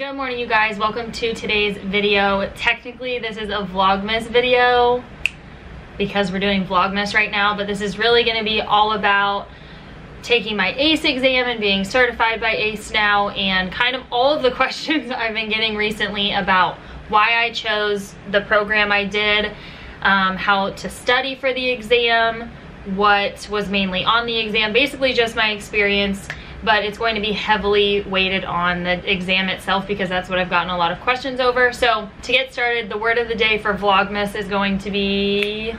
Good morning, you guys. Welcome to today's video. Technically, this is a Vlogmas video because we're doing Vlogmas right now, but this is really going to be all about taking my ACE exam and being certified by ACE now, and kind of all of the questions I've been getting recently about why I chose the program I did, how to study for the exam, what was mainly on the exam, basically just my experience. But it's going to be heavily weighted on the exam itself because that's what I've gotten a lot of questions over. So to get started, the word of the day for Vlogmas is going to be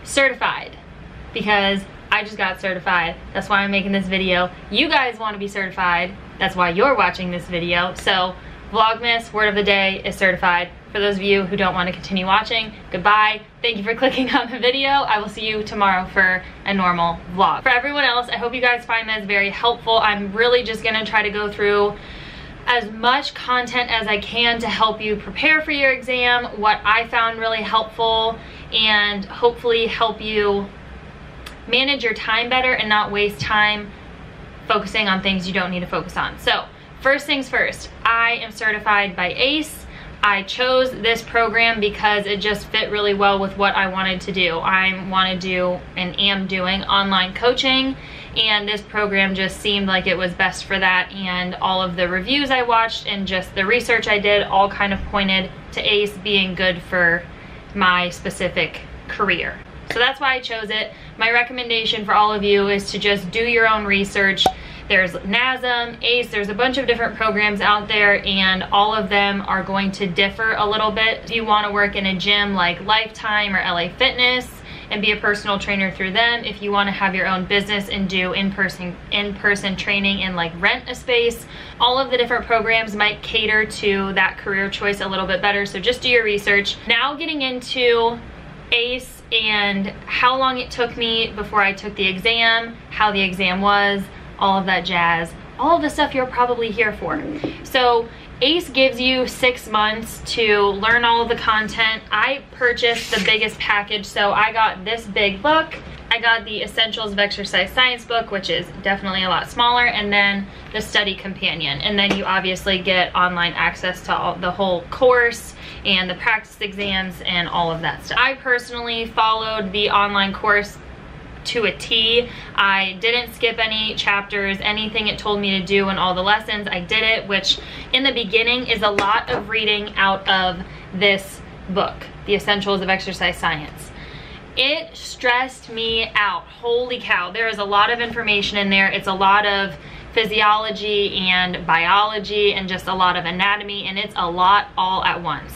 certified, because I just got certified. That's why I'm making this video. You guys want to be certified. That's why you're watching this video. So Vlogmas, word of the day is certified. For those of you who don't want to continue watching, goodbye. Thank you for clicking on the video. I will see you tomorrow for a normal vlog. For everyone else, I hope you guys find this very helpful. I'm really just gonna try to go through as much content as I can to help you prepare for your exam, what I found really helpful, and hopefully help you manage your time better and not waste time focusing on things you don't need to focus on. So first things first, I am certified by ACE. I chose this program because it just fit really well with what I wanted to do. I want to do and am doing online coaching, and this program just seemed like it was best for that, and all of the reviews I watched and just the research I did all kind of pointed to ACE being good for my specific career. So that's why I chose it. My recommendation for all of you is to just do your own research. There's NASM, ACE, there's a bunch of different programs out there, and all of them are going to differ a little bit. If you want to work in a gym like Lifetime or LA Fitness and be a personal trainer through them, if you want to have your own business and do in-person training and like rent a space, all of the different programs might cater to that career choice a little bit better. So just do your research. Now getting into ACE and how long it took me before I took the exam, how the exam was, all of that jazz, all of the stuff you're probably here for. So ACE gives you 6 months to learn all of the content. I purchased the biggest package, so I got this big book. I got the Essentials of Exercise Science book, which is definitely a lot smaller, and then the study companion. And then you obviously get online access to the whole course and the practice exams and all of that stuff. I personally followed the online course to a T. I didn't skip any chapters, anything it told me to do in all the lessons, I did it, which in the beginning is a lot of reading out of this book, The Essentials of Exercise Science. It stressed me out. Holy cow, there is a lot of information in there. It's a lot of physiology and biology and just a lot of anatomy, and it's a lot all at once,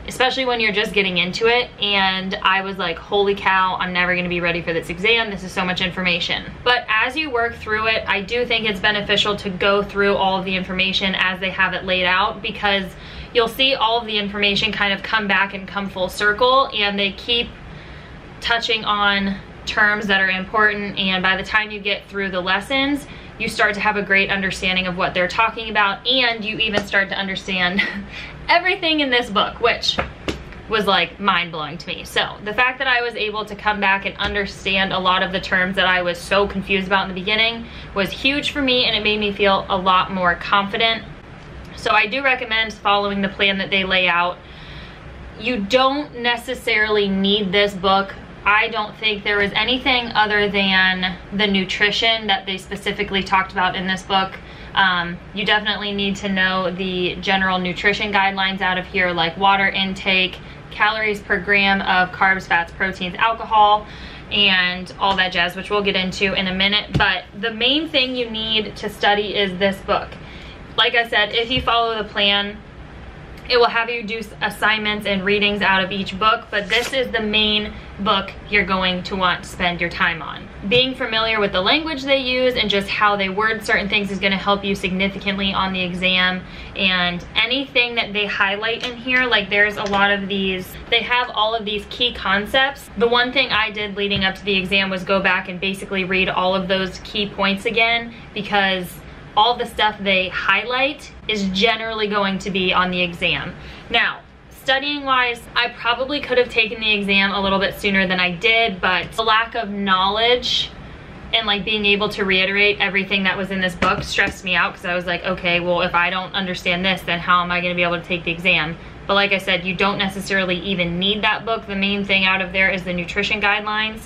especially when you're just getting into it. And I was like, holy cow, I'm never gonna be ready for this exam. This is so much information. But as you work through it, I do think it's beneficial to go through all of the information as they have it laid out, because you'll see all of the information kind of come back and come full circle, and they keep touching on terms that are important, and by the time you get through the lessons, you start to have a great understanding of what they're talking about, and you even start to understand everything in this book, which was like mind-blowing to me. So the fact that I was able to come back and understand a lot of the terms that I was so confused about in the beginning was huge for me, and it made me feel a lot more confident. So I do recommend following the plan that they lay out. You don't necessarily need this book. I don't think there was anything other than the nutrition that they specifically talked about in this book. You definitely need to know the general nutrition guidelines out of here, like water intake, calories per gram of carbs, fats, proteins, alcohol, and all that jazz, which we'll get into in a minute. But the main thing you need to study is this book. Like I said, if you follow the plan, it will have you do assignments and readings out of each book, but this is the main book you're going to want to spend your time on. Being familiar with the language they use and just how they word certain things is going to help you significantly on the exam. And anything that they highlight in here, like there's a lot of these, they have all of these key concepts. The one thing I did leading up to the exam was go back and basically read all of those key points again, because all the stuff they highlight is generally going to be on the exam. Now, studying wise, I probably could have taken the exam a little bit sooner than I did, but the lack of knowledge and like being able to reiterate everything that was in this book stressed me out, because I was like, okay, well, if I don't understand this, then how am I going to be able to take the exam? But like I said, you don't necessarily even need that book. The main thing out of there is the nutrition guidelines.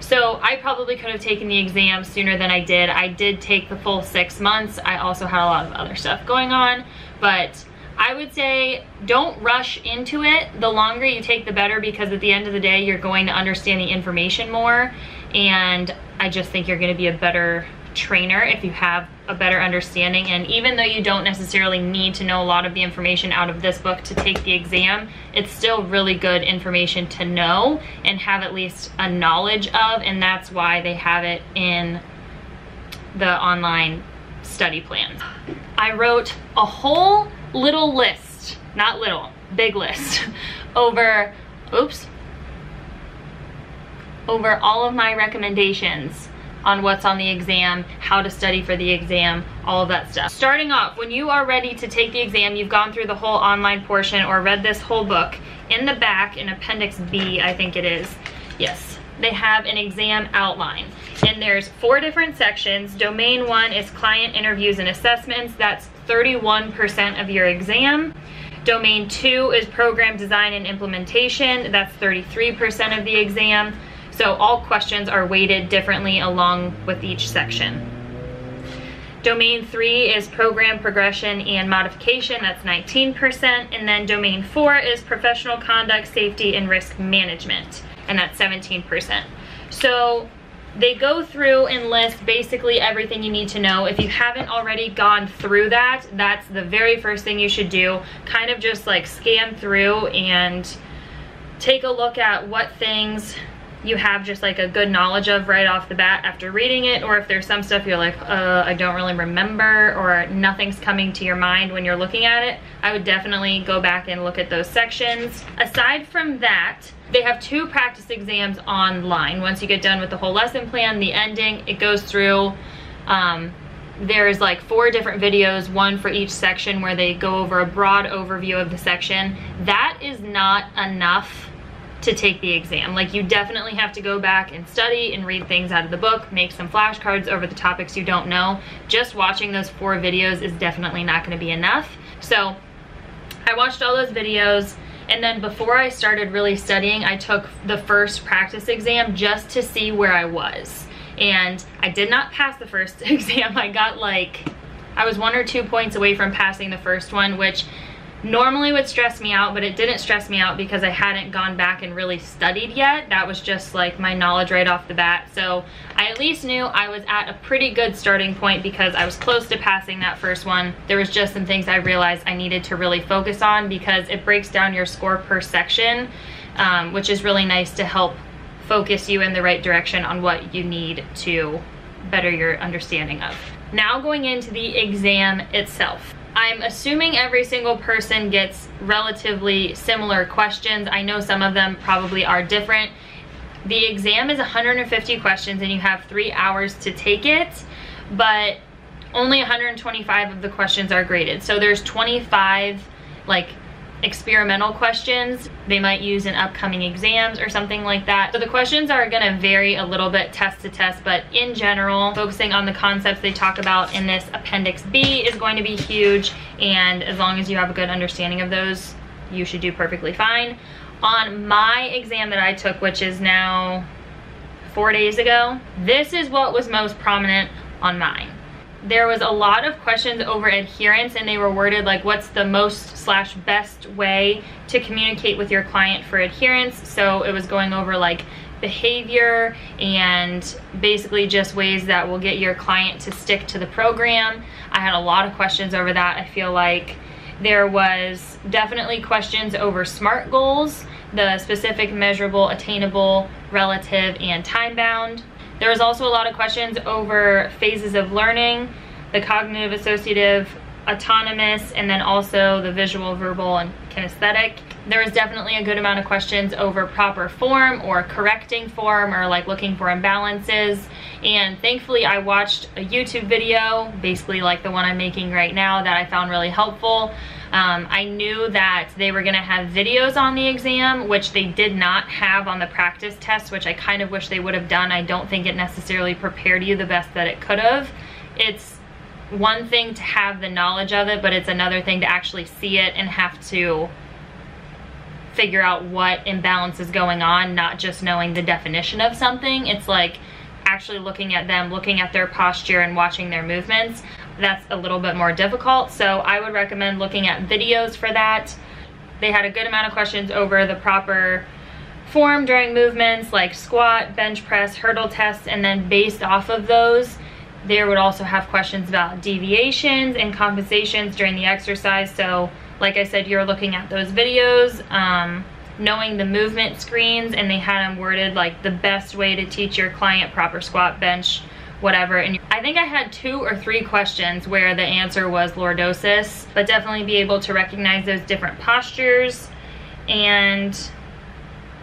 So I probably could have taken the exam sooner than I did. I did take the full 6 months. I also had a lot of other stuff going on, but I would say don't rush into it. The longer you take, the better, because at the end of the day, you're going to understand the information more. And I just think you're going to be a better trainer if you have a better understanding. And even though you don't necessarily need to know a lot of the information out of this book to take the exam, it's still really good information to know and have at least a knowledge of, and that's why they have it in the online study plan. I wrote a whole little list, not little, big list, over all of my recommendations on what's on the exam, how to study for the exam, all of that stuff. Starting off, when you are ready to take the exam, you've gone through the whole online portion or read this whole book, in the back, in Appendix B, I think it is, yes, they have an exam outline. And there's 4 different sections. Domain 1 is client interviews and assessments. That's 31% of your exam. Domain 2 is program design and implementation. That's 33% of the exam. So all questions are weighted differently along with each section. Domain 3 is program progression and modification. That's 19%. And then domain 4 is professional conduct, safety, and risk management. And that's 17%. So they go through and list basically everything you need to know. If you haven't already gone through that, that's the very first thing you should do. Kind of just like scan through and take a look at what things you have just like a good knowledge of right off the bat after reading it, or if there's some stuff you're like, I don't really remember, or nothing's coming to your mind when you're looking at it, I would definitely go back and look at those sections. Aside from that, they have 2 practice exams online. Once you get done with the whole lesson plan, the ending, it goes through, there's like 4 different videos, 1 for each section, where they go over a broad overview of the section. That is not enough to take the exam. Like, you definitely have to go back and study and read things out of the book, make some flashcards over the topics you don't know. Just watching those 4 videos is definitely not going to be enough. So I watched all those videos, and then before I started really studying, I took the first practice exam just to see where I was. And I did not pass the first exam. I was 1 or 2 points away from passing the first one, which normally would stress me out, but it didn't stress me out because I hadn't gone back and really studied yet. That was just like my knowledge right off the bat. So I at least knew I was at a pretty good starting point because I was close to passing that first one. There was just some things I realized I needed to really focus on, because it breaks down your score per section, which is really nice to help focus you in the right direction on what you need to better your understanding of. Now going into the exam itself. I'm assuming every single person gets relatively similar questions. I know some of them probably are different. The exam is 150 questions and you have 3 hours to take it, but only 125 of the questions are graded. So there's 25 like experimental questions they might use in upcoming exams or something like that. So the questions are going to vary a little bit test to test, but in general, focusing on the concepts they talk about in this Appendix B is going to be huge, and as long as you have a good understanding of those, you should do perfectly fine. On my exam that I took, which is now 4 days ago, this is what was most prominent on mine. There was a lot of questions over adherence, and they were worded like, what's the most/best way to communicate with your client for adherence? So it was going over like behavior and basically just ways that will get your client to stick to the program. I had a lot of questions over that. I feel like there was definitely questions over SMART goals, the specific, measurable, attainable, relative, and time-bound. There was also a lot of questions over phases of learning, the cognitive, associative, autonomous, and then also the visual, verbal, and kinesthetic. There was definitely a good amount of questions over proper form or correcting form, or like looking for imbalances. And thankfully I watched a YouTube video, basically like the one I'm making right now, that I found really helpful. I knew that they were gonna have videos on the exam, which they did not have on the practice test, which I kind of wish they would have done. I don't think it necessarily prepared you the best that it could have. It's one thing to have the knowledge of it, but it's another thing to actually see it and have to figure out what imbalance is going on, not just knowing the definition of something. It's like actually looking at them, looking at their posture and watching their movements. That's a little bit more difficult. So I would recommend looking at videos for that. They had a good amount of questions over the proper form during movements like squat, bench press, hurdle tests, and then based off of those, they would also have questions about deviations and compensations during the exercise. So like I said, you're looking at those videos, knowing the movement screens, and they had them worded like the best way to teach your client proper squat, bench, whatever. And I think I had 2 or 3 questions where the answer was lordosis, but definitely be able to recognize those different postures. And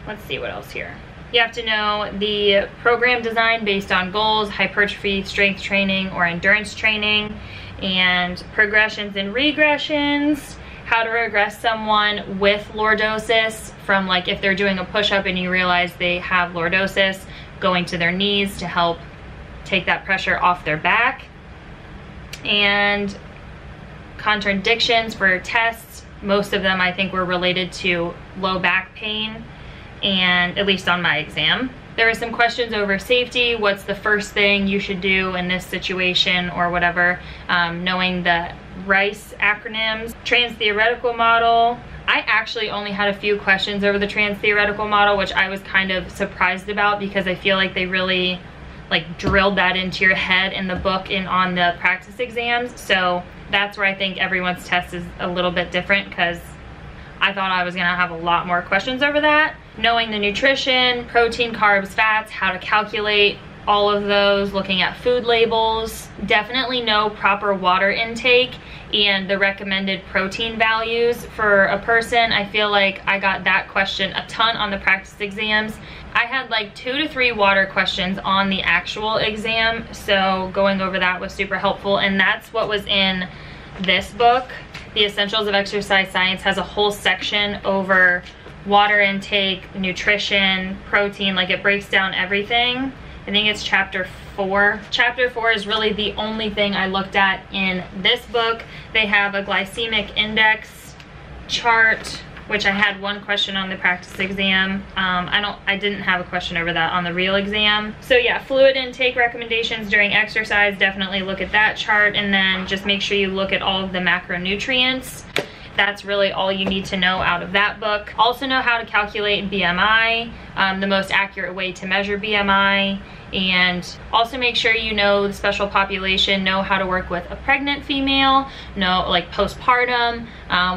let's see what else here. You have to know the program design based on goals, hypertrophy, strength training, or endurance training, and progressions and regressions. How to regress someone with lordosis, from like if they're doing a push-up and you realize they have lordosis, going to their knees to help take that pressure off their back. And contradictions for tests, most of them I think were related to low back pain, and at least on my exam. There were some questions over safety. What's the first thing you should do in this situation or whatever, knowing the RICE acronyms. Trans-theoretical model. I actually only had a few questions over the trans-theoretical model, which I was kind of surprised about because I feel like they really like drilled that into your head in the book and on the practice exams. So that's where I think everyone's test is a little bit different, because I thought I was gonna have a lot more questions over that. Knowing the nutrition, protein, carbs, fats, how to calculate all of those, looking at food labels. Definitely know proper water intake and the recommended protein values for a person. I feel like I got that question a ton on the practice exams. I had like 2 to 3 water questions on the actual exam, so going over that was super helpful, and that's what was in this book. The Essentials of Exercise Science has a whole section over water intake, nutrition, protein, like it breaks down everything. I think it's chapter 4. Chapter 4 is really the only thing I looked at in this book. They have a glycemic index chart, which I had 1 question on the practice exam. I didn't have a question over that on the real exam. So yeah, fluid intake recommendations during exercise, definitely look at that chart, and then just make sure you look at all of the macronutrients. That's really all you need to know out of that book. Also know how to calculate BMI, the most accurate way to measure BMI, and also make sure you know the special population, know how to work with a pregnant female, know like postpartum,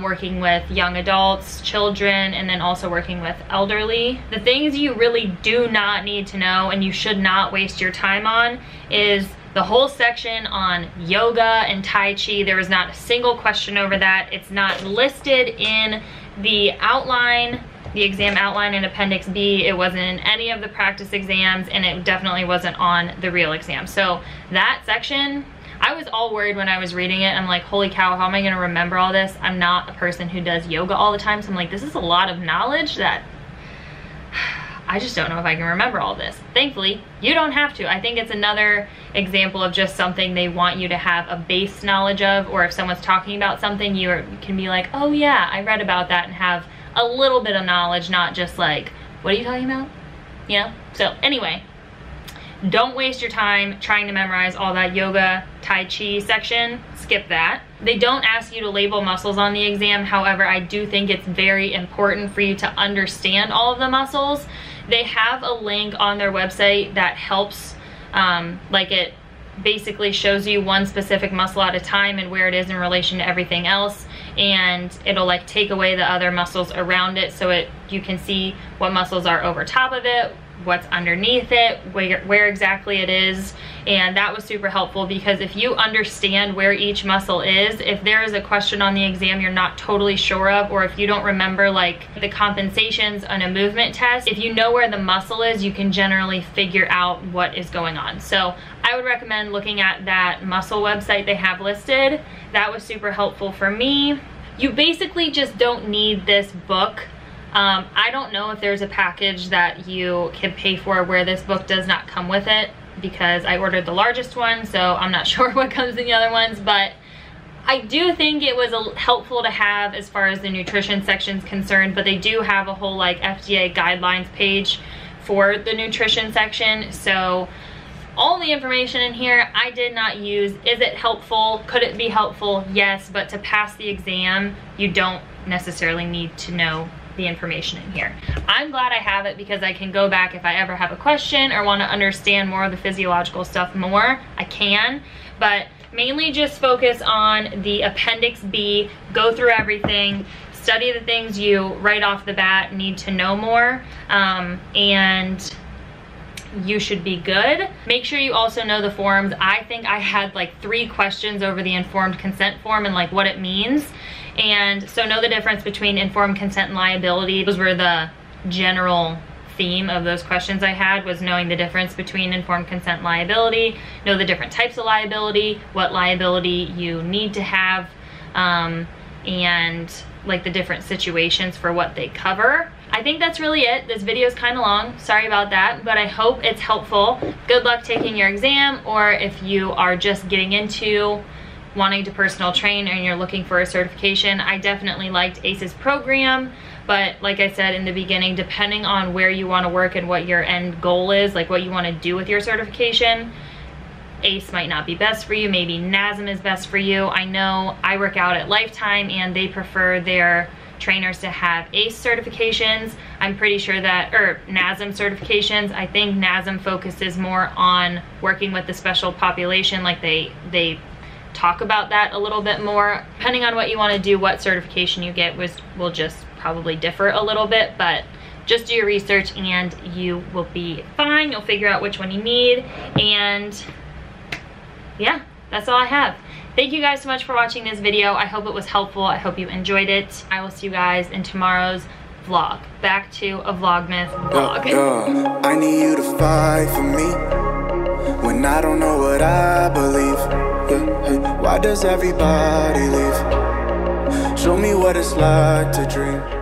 working with young adults, children, and then also working with elderly. The things you really do not need to know and you should not waste your time on is the whole section on yoga and Tai Chi. There was not a single question over that. It's not listed in the outline, the exam outline in Appendix B. It wasn't in any of the practice exams, and it definitely wasn't on the real exam. So that section, I was all worried when I was reading it. I'm like, holy cow, how am I gonna remember all this? I'm not a person who does yoga all the time, so I'm like, this is a lot of knowledge that I just don't know if I can remember all this. Thankfully, you don't have to. I think it's another example of just something they want you to have a base knowledge of, or if someone's talking about something, you can be like, oh yeah, I read about that, and have a little bit of knowledge, not just like, what are you talking about? You know? So anyway, don't waste your time trying to memorize all that yoga, Tai Chi section. Skip that. They don't ask you to label muscles on the exam. However, I do think it's very important for you to understand all of the muscles. They have a link on their website that helps, like it basically shows you one specific muscle at a time and where it is in relation to everything else, and it'll like take away the other muscles around it, so you can see what muscles are over top of it, what's underneath it, where exactly it is. And that was super helpful, because if you understand where each muscle is, if there is a question on the exam you're not totally sure of, or if you don't remember like the compensations on a movement test, if you know where the muscle is, you can generally figure out what is going on. So I would recommend looking at that muscle website they have listed. That was super helpful for me. you basically just don't need this book. I don't know if there's a package that you can pay for where this book does not come with it, because I ordered the largest one, so I'm not sure what comes in the other ones, but I do think it was helpful to have as far as the nutrition section is concerned. But they do have a whole like FDA guidelines page for the nutrition section, so all the information in here I did not use. Is it helpful? Could it be helpful? Yes, but to pass the exam, you don't necessarily need to know the information in here. I'm glad I have it because I can go back if I ever have a question or want to understand more of the physiological stuff more, I can. But mainly just focus on the Appendix B, go through everything, study the things you right off the bat need to know more, and you should be good. Make sure you also know the forms. I think I had like 3 questions over the informed consent form and like what it means. And so know the difference between informed consent and liability. Those were the general theme of those questions I had, was knowing the difference between informed consent and liability, know the different types of liability, what liability you need to have, and like the different situations for what they cover. I think that's really it. This video is kind of long, sorry about that, but I hope it's helpful. Good luck taking your exam, or if you are just getting into wanting to personal train and you're looking for a certification. I definitely liked ACE's program, but like I said in the beginning, depending on where you want to work and what your end goal is, like what you want to do with your certification, ACE might not be best for you. Maybe NASM is best for you. I know I work out at Lifetime and they prefer their trainers to have ACE certifications. I'm pretty sure that, or NASM certifications. I think NASM focuses more on working with the special population, like they talk about that a little bit more. Depending on what you want to do, what certification you get will just probably differ a little bit, but just do your research and you will be fine. You'll figure out which one you need, and yeah, that's all I have. Thank you guys so much for watching this video. I hope it was helpful. I hope you enjoyed it. I will see you guys in tomorrow's vlog. Back to a Vlogmas vlog. I need you to fight for me when I don't know what I believe. Why does everybody leave? Show me what it's like to dream.